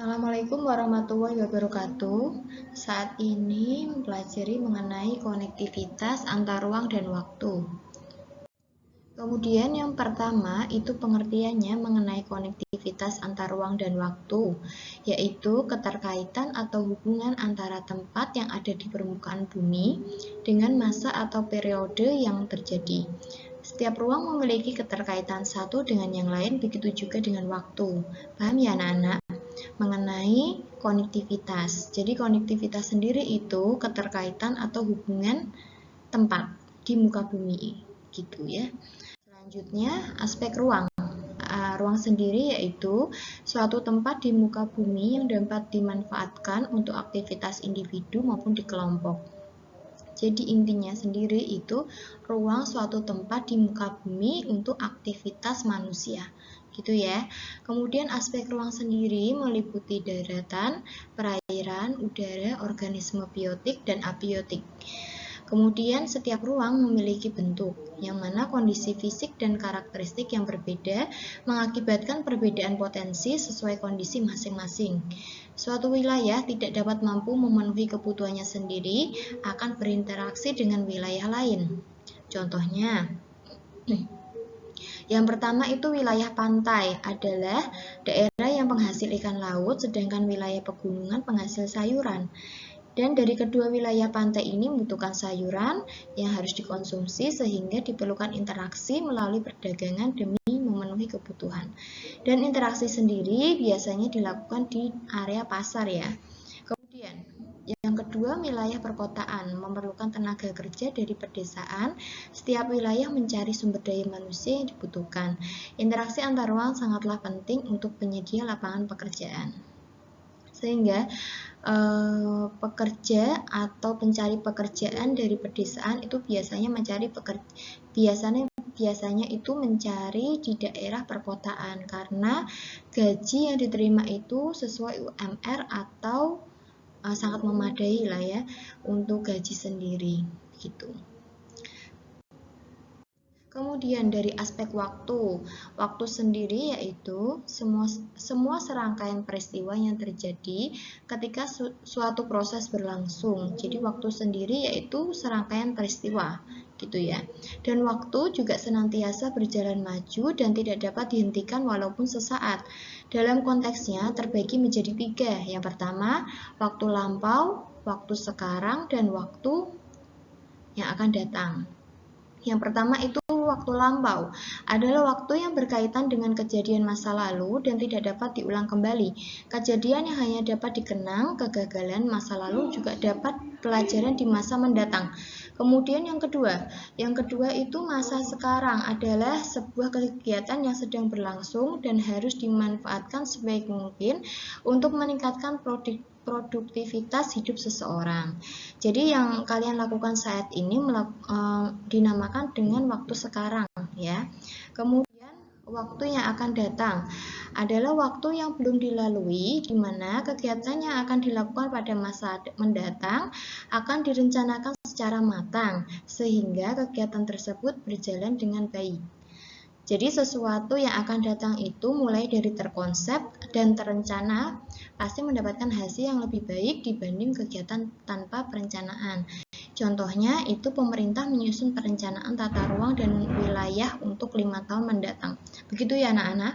Assalamualaikum warahmatullahi wabarakatuh. Saat ini mempelajari mengenai konektivitas antar ruang dan waktu. Kemudian yang pertama itu pengertiannya mengenai konektivitas antar ruang dan waktu, yaitu keterkaitan atau hubungan antara tempat yang ada di permukaan bumi dengan masa atau periode yang terjadi. Setiap ruang memiliki keterkaitan satu dengan yang lain, begitu juga dengan waktu. Paham ya anak-anak? Mengenai konektivitas. Jadi konektivitas sendiri itu keterkaitan atau hubungan tempat di muka bumi gitu ya. Selanjutnya aspek ruang. Ruang sendiri yaitu suatu tempat di muka bumi yang dapat dimanfaatkan untuk aktivitas individu maupun di kelompok. Jadi intinya sendiri itu ruang suatu tempat di muka bumi untuk aktivitas manusia. Gitu ya. Kemudian aspek ruang sendiri meliputi daratan, perairan, udara, organisme biotik dan abiotik. Kemudian setiap ruang memiliki bentuk, yang mana kondisi fisik dan karakteristik yang berbeda mengakibatkan perbedaan potensi sesuai kondisi masing-masing. Suatu wilayah tidak dapat mampu memenuhi kebutuhannya sendiri, akan berinteraksi dengan wilayah lain. Contohnya, yang pertama itu wilayah pantai adalah daerah yang penghasil ikan laut, sedangkan wilayah pegunungan penghasil sayuran. Dan dari kedua wilayah pantai ini membutuhkan sayuran yang harus dikonsumsi sehingga diperlukan interaksi melalui perdagangan demi memenuhi kebutuhan. Dan interaksi sendiri biasanya dilakukan di area pasar ya. Kemudian yang kedua, wilayah perkotaan memerlukan tenaga kerja dari pedesaan. Setiap wilayah mencari sumber daya manusia yang dibutuhkan. Interaksi antar ruang sangatlah penting untuk penyedia lapangan pekerjaan. Sehingga pekerja atau pencari pekerjaan dari pedesaan itu biasanya itu mencari di daerah perkotaan karena gaji yang diterima itu sesuai UMR atau sangat memadai lah ya untuk gaji sendiri gitu. Kemudian dari aspek waktu sendiri yaitu semua serangkaian peristiwa yang terjadi ketika suatu proses berlangsung. Jadi waktu sendiri yaitu serangkaian peristiwa gitu ya. Dan waktu juga senantiasa berjalan maju dan tidak dapat dihentikan walaupun sesaat. Dalam konteksnya terbagi menjadi 3. Yang pertama, waktu lampau, waktu sekarang, dan waktu yang akan datang. Yang pertama itu waktu lampau adalah waktu yang berkaitan dengan kejadian masa lalu dan tidak dapat diulang kembali. Kejadian yang hanya dapat dikenang, kegagalan masa lalu juga dapat pelajaran di masa mendatang. Kemudian yang kedua itu masa sekarang adalah sebuah kegiatan yang sedang berlangsung dan harus dimanfaatkan sebaik mungkin untuk meningkatkan produktivitas hidup seseorang. Jadi yang kalian lakukan saat ini dinamakan dengan waktu sekarang ya. Kemudian waktu yang akan datang adalah waktu yang belum dilalui, di mana kegiatan yang akan dilakukan pada masa mendatang akan direncanakan secara matang sehingga kegiatan tersebut berjalan dengan baik. Jadi sesuatu yang akan datang itu mulai dari terkonsep dan terencana pasti mendapatkan hasil yang lebih baik dibanding kegiatan tanpa perencanaan. Contohnya itu pemerintah menyusun perencanaan tata ruang dan wilayah untuk 5 tahun mendatang. Begitu ya anak-anak.